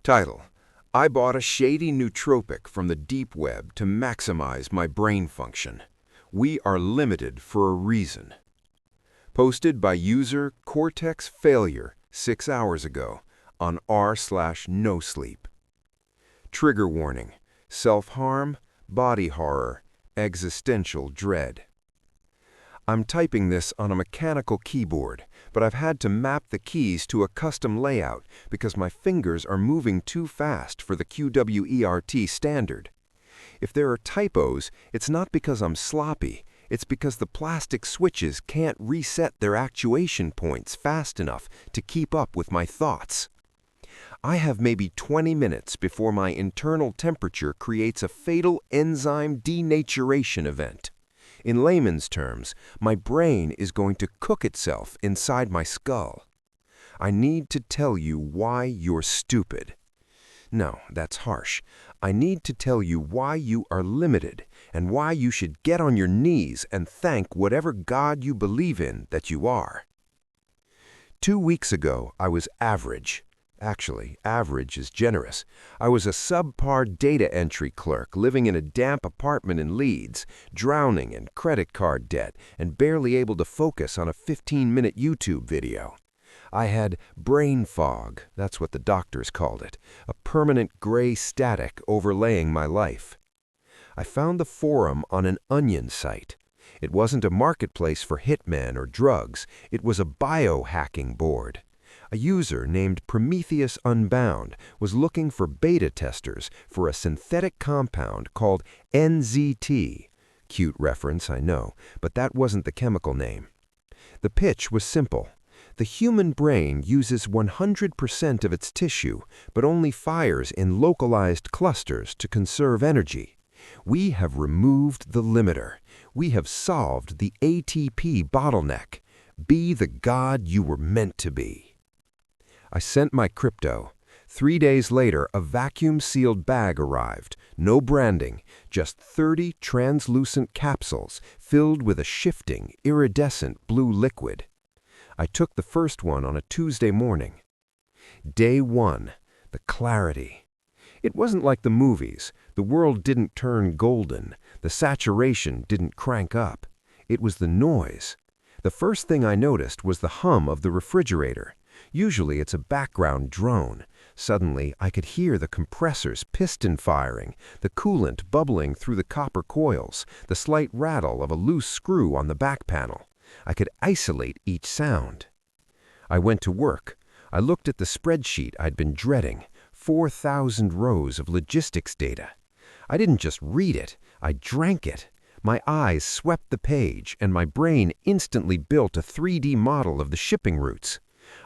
Title: I bought a shady nootropic from the deep web to maximize my brain function. We are limited for a reason. Posted by user Cortex Failure 6 hours ago on r/nosleep. Trigger warning: self-harm, body horror, existential dread. I'm typing this on a mechanical keyboard, but I've had to map the keys to a custom layout because my fingers are moving too fast for the QWERT standard. If there are typos, it's not because I'm sloppy, it's because the plastic switches can't reset their actuation points fast enough to keep up with my thoughts. I have maybe 20 minutes before my internal temperature creates a fatal enzyme denaturation event. In layman's terms, my brain is going to cook itself inside my skull. I need to tell you why you're stupid. No, that's harsh. I need to tell you why you are limited and why you should get on your knees and thank whatever God you believe in that you are. 2 weeks ago, I was average. Actually, average is generous. I was a subpar data entry clerk living in a damp apartment in Leeds, drowning in credit card debt and barely able to focus on a 15-minute YouTube video. I had brain fog, that's what the doctors called it, a permanent gray static overlaying my life. I found the forum on an Onion site. It wasn't a marketplace for hitmen or drugs, it was a biohacking board. A user named Prometheus Unbound was looking for beta testers for a synthetic compound called NZT. Cute reference, I know, but that wasn't the chemical name. The pitch was simple. The human brain uses 100% of its tissue, but only fires in localized clusters to conserve energy. We have removed the limiter. We have solved the ATP bottleneck. Be the god you were meant to be. I sent my crypto. 3 days later, a vacuum-sealed bag arrived. No branding, just 30 translucent capsules filled with a shifting, iridescent blue liquid. I took the first one on a Tuesday morning. Day 1, the clarity. It wasn't like the movies. The world didn't turn golden. The saturation didn't crank up. It was the noise. The first thing I noticed was the hum of the refrigerator. Usually it's a background drone. Suddenly, I could hear the compressors piston firing, the coolant bubbling through the copper coils, the slight rattle of a loose screw on the back panel. I could isolate each sound. I went to work. I looked at the spreadsheet I'd been dreading, 4,000 rows of logistics data. I didn't just read it, I drank it. My eyes swept the page, and my brain instantly built a 3D model of the shipping routes.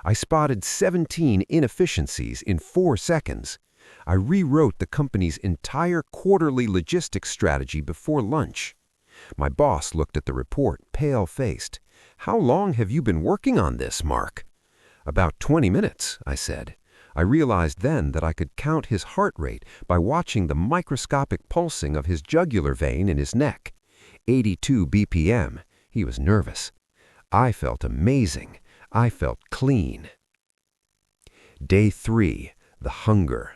I spotted 17 inefficiencies in 4 seconds. I rewrote the company's entire quarterly logistics strategy before lunch. My boss looked at the report, pale-faced. "How long have you been working on this, Mark?" "About 20 minutes," I said. I realized then that I could count his heart rate by watching the microscopic pulsing of his jugular vein in his neck. 82 BPM. He was nervous. I felt amazing. I felt clean. Day 3, the hunger.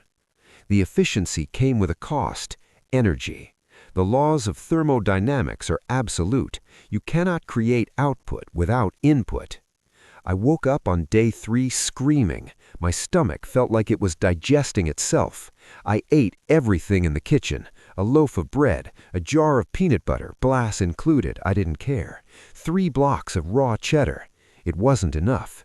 The efficiency came with a cost, energy. The laws of thermodynamics are absolute. You cannot create output without input. I woke up on day 3 screaming. My stomach felt like it was digesting itself. I ate everything in the kitchen. A loaf of bread, a jar of peanut butter, glass included, I didn't care. 3 blocks of raw cheddar. It wasn't enough.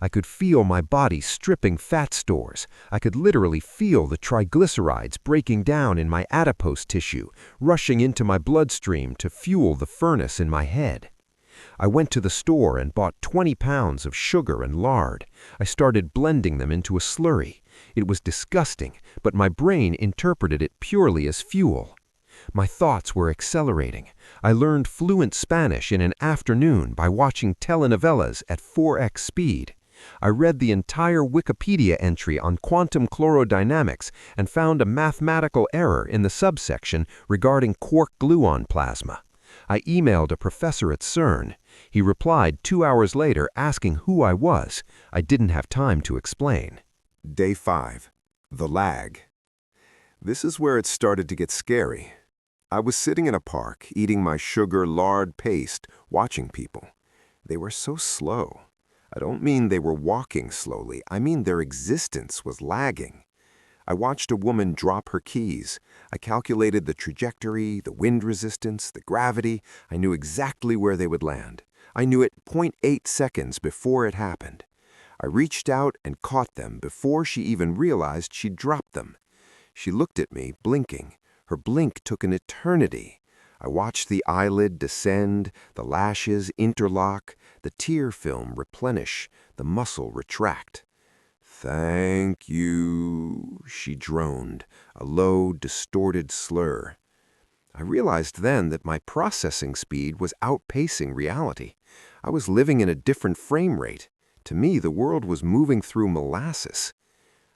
I could feel my body stripping fat stores. I could literally feel the triglycerides breaking down in my adipose tissue, rushing into my bloodstream to fuel the furnace in my head. I went to the store and bought 20 pounds of sugar and lard. I started blending them into a slurry. It was disgusting, but my brain interpreted it purely as fuel. My thoughts were accelerating. I learned fluent Spanish in an afternoon by watching telenovelas at 4x speed. I read the entire Wikipedia entry on quantum chlorodynamics and found a mathematical error in the subsection regarding quark-gluon plasma. I emailed a professor at CERN. He replied 2 hours later asking who I was. I didn't have time to explain. Day 5. The lag. This is where it started to get scary. I was sitting in a park, eating my sugar-lard paste, watching people. They were so slow. I don't mean they were walking slowly. I mean their existence was lagging. I watched a woman drop her keys. I calculated the trajectory, the wind resistance, the gravity. I knew exactly where they would land. I knew it 0.8 seconds before it happened. I reached out and caught them before she even realized she'd dropped them. She looked at me, blinking. Her blink took an eternity. I watched the eyelid descend, the lashes interlock, the tear film replenish, the muscle retract. "Thank you," she droned, a low, distorted slur. I realized then that my processing speed was outpacing reality. I was living in a different frame rate. To me, the world was moving through molasses.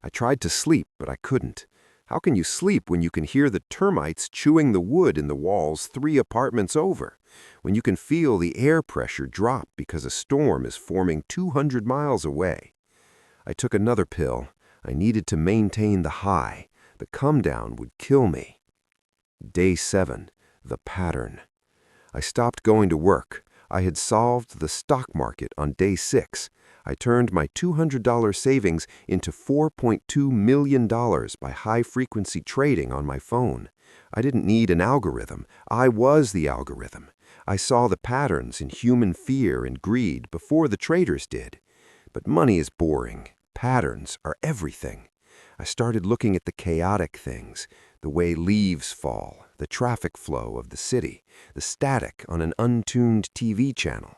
I tried to sleep, but I couldn't. How can you sleep when you can hear the termites chewing the wood in the walls 3 apartments over? When you can feel the air pressure drop because a storm is forming 200 miles away? I took another pill. I needed to maintain the high. The come-down would kill me. Day 7. The pattern. I stopped going to work. I had solved the stock market on day 6. I turned my $200 savings into $4.2 million by high-frequency trading on my phone. I didn't need an algorithm. I was the algorithm. I saw the patterns in human fear and greed before the traders did. But money is boring. Patterns are everything. I started looking at the chaotic things, the way leaves fall, the traffic flow of the city, the static on an untuned TV channel.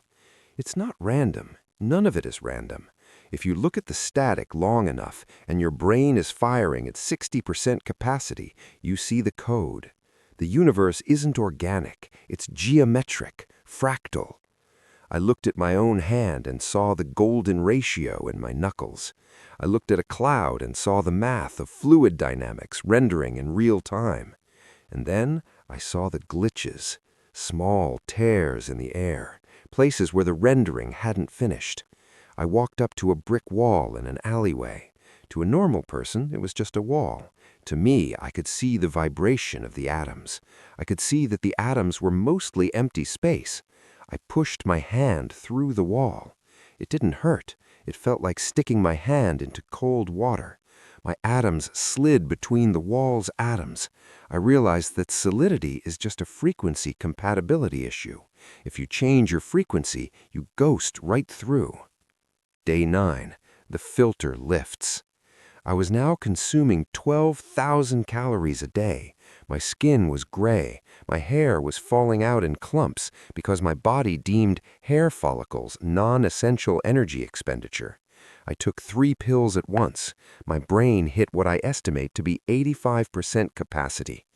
It's not random. None of it is random. If you look at the static long enough and your brain is firing at 60% capacity, you see the code. The universe isn't organic. It's geometric, fractal. I looked at my own hand and saw the golden ratio in my knuckles. I looked at a cloud and saw the math of fluid dynamics rendering in real time. And then I saw the glitches, small tears in the air, places where the rendering hadn't finished. I walked up to a brick wall in an alleyway. To a normal person, it was just a wall. To me, I could see the vibration of the atoms. I could see that the atoms were mostly empty space. I pushed my hand through the wall. It didn't hurt. It felt like sticking my hand into cold water. My atoms slid between the wall's atoms. I realized that solidity is just a frequency compatibility issue. If you change your frequency, you ghost right through. Day 9. The filter lifts. I was now consuming 12,000 calories a day. My skin was gray. My hair was falling out in clumps because my body deemed hair follicles non-essential energy expenditure. I took 3 pills at once. My brain hit what I estimate to be 85% capacity.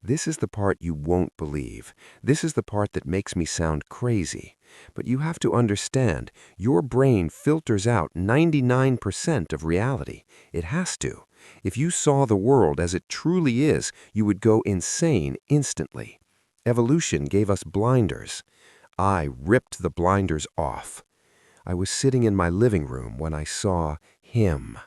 This is the part you won't believe. This is the part that makes me sound crazy. But you have to understand, your brain filters out 99% of reality. It has to. If you saw the world as it truly is, you would go insane instantly. Evolution gave us blinders. I ripped the blinders off. I was sitting in my living room when I saw him.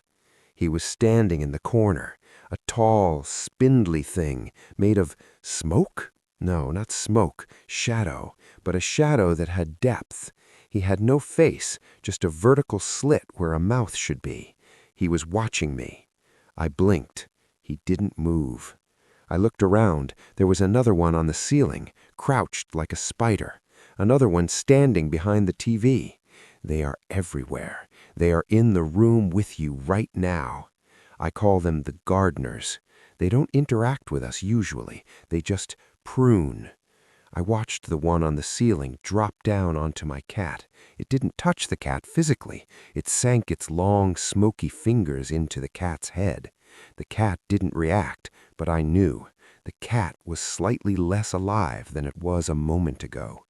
He was standing in the corner, a tall, spindly thing made of smoke? No, not smoke, shadow, but a shadow that had depth. He had no face, just a vertical slit where a mouth should be. He was watching me. I blinked. He didn't move. I looked around. There was another one on the ceiling, crouched like a spider. Another one standing behind the TV. They are everywhere. They are in the room with you right now. I call them the gardeners. They don't interact with us usually. They just prune. I watched the one on the ceiling drop down onto my cat. It didn't touch the cat physically. It sank its long, smoky fingers into the cat's head. The cat didn't react, but I knew. The cat was slightly less alive than it was a moment ago.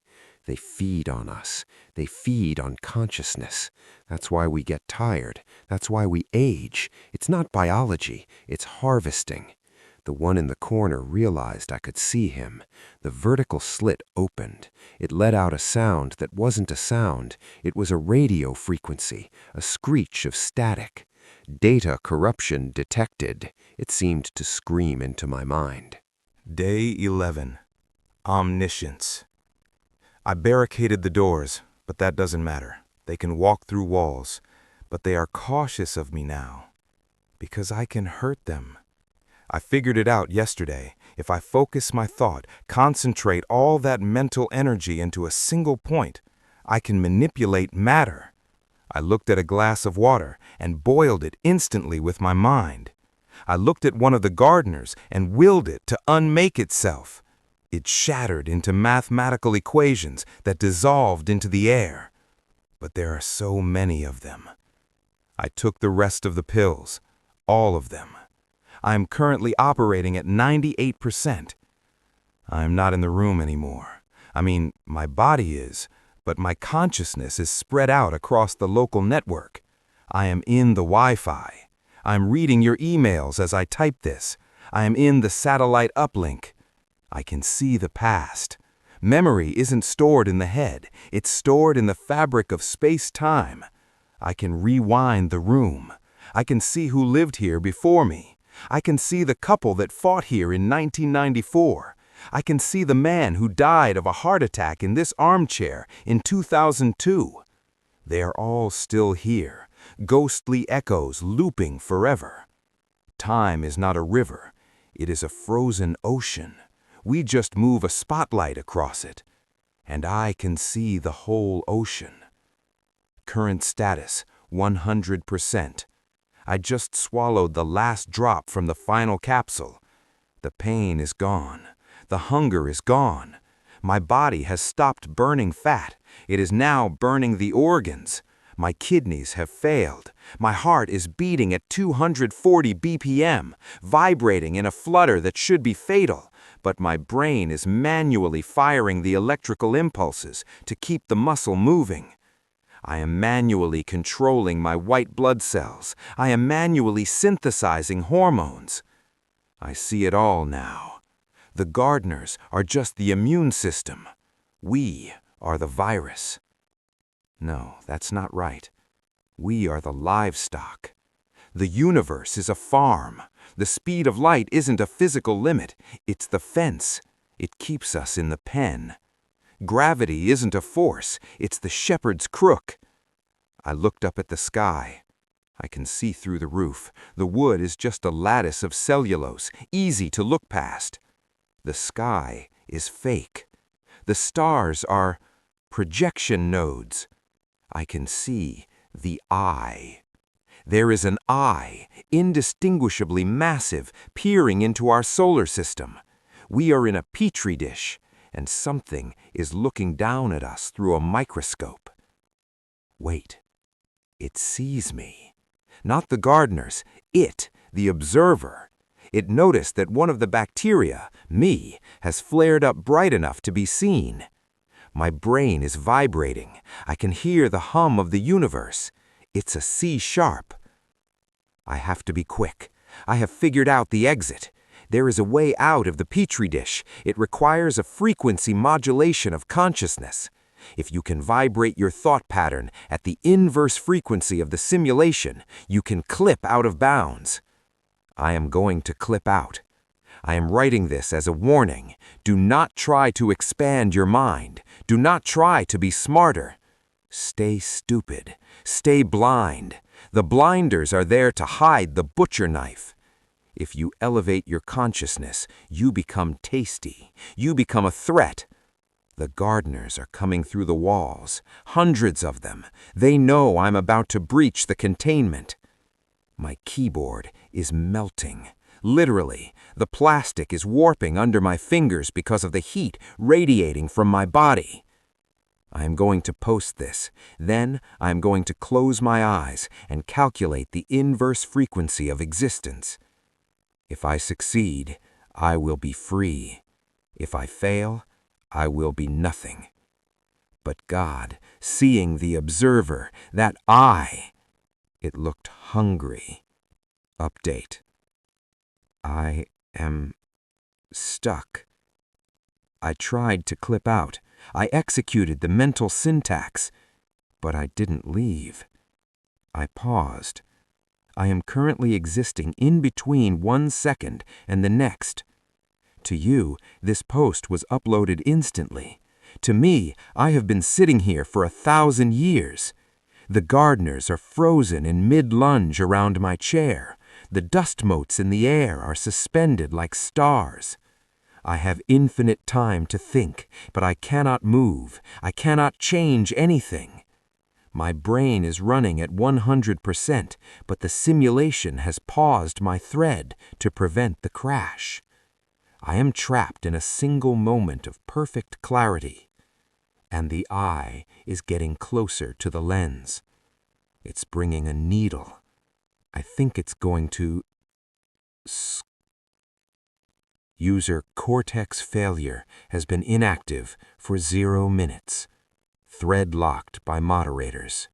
They feed on us. They feed on consciousness. That's why we get tired. That's why we age. It's not biology. It's harvesting. The one in the corner realized I could see him. The vertical slit opened. It let out a sound that wasn't a sound. It was a radio frequency, a screech of static. Data corruption detected. It seemed to scream into my mind. Day 11. Omniscience. I barricaded the doors, but that doesn't matter. They can walk through walls, but they are cautious of me now, because I can hurt them. I figured it out yesterday. If I focus my thought, concentrate all that mental energy into a single point, I can manipulate matter. I looked at a glass of water and boiled it instantly with my mind. I looked at one of the gardeners and willed it to unmake itself. It shattered into mathematical equations that dissolved into the air. But there are so many of them. I took the rest of the pills, all of them. I am currently operating at 98%. I am not in the room anymore. I mean, my body is, but my consciousness is spread out across the local network. I am in the Wi-Fi. I am reading your emails as I type this. I am in the satellite uplink. I can see the past. Memory isn't stored in the head. It's stored in the fabric of space-time. I can rewind the room. I can see who lived here before me. I can see the couple that fought here in 1994. I can see the man who died of a heart attack in this armchair in 2002. They are all still here, ghostly echoes looping forever. Time is not a river. It is a frozen ocean. We just move a spotlight across it, and I can see the whole ocean. Current status, 100%. I just swallowed the last drop from the final capsule. The pain is gone. The hunger is gone. My body has stopped burning fat. It is now burning the organs. My kidneys have failed. My heart is beating at 240 BPM, vibrating in a flutter that should be fatal. But my brain is manually firing the electrical impulses to keep the muscle moving. I am manually controlling my white blood cells. I am manually synthesizing hormones. I see it all now. The gardeners are just the immune system. We are the virus. No, that's not right. We are the livestock. The universe is a farm. The speed of light isn't a physical limit. It's the fence. It keeps us in the pen. Gravity isn't a force. It's the shepherd's crook. I looked up at the sky. I can see through the roof. The wood is just a lattice of cellulose, easy to look past. The sky is fake. The stars are projection nodes. I can see the eye. There is an eye, indistinguishably massive, peering into our solar system. We are in a petri dish, and something is looking down at us through a microscope. Wait, it sees me. Not the gardeners, it, the observer. It noticed that one of the bacteria, me, has flared up bright enough to be seen. My brain is vibrating. I can hear the hum of the universe. It's a C-sharp. I have to be quick. I have figured out the exit. There is a way out of the petri dish. It requires a frequency modulation of consciousness. If you can vibrate your thought pattern at the inverse frequency of the simulation, you can clip out of bounds. I am going to clip out. I am writing this as a warning. Do not try to expand your mind. Do not try to be smarter. Stay stupid. Stay blind. The blinders are there to hide the butcher knife. If you elevate your consciousness, you become tasty. You become a threat. The gardeners are coming through the walls, hundreds of them. They know I'm about to breach the containment. My keyboard is melting. Literally, the plastic is warping under my fingers because of the heat radiating from my body. I am going to post this. Then I am going to close my eyes and calculate the inverse frequency of existence. If I succeed, I will be free. If I fail, I will be nothing. But God, seeing the observer, that eye, it looked hungry. Update. I am stuck. I tried to clip out. I executed the mental syntax, but I didn't leave. I paused. I am currently existing in between 1 second and the next. To you, this post was uploaded instantly. To me, I have been sitting here for 1,000 years. The gardeners are frozen in mid-lunge around my chair. The dust motes in the air are suspended like stars. I have infinite time to think, but I cannot move. I cannot change anything. My brain is running at 100%, but the simulation has paused my thread to prevent the crash. I am trapped in a single moment of perfect clarity, and the eye is getting closer to the lens. It's bringing a needle. I think it's going to... User cortex failure has been inactive for 0 minutes. Thread locked by moderators.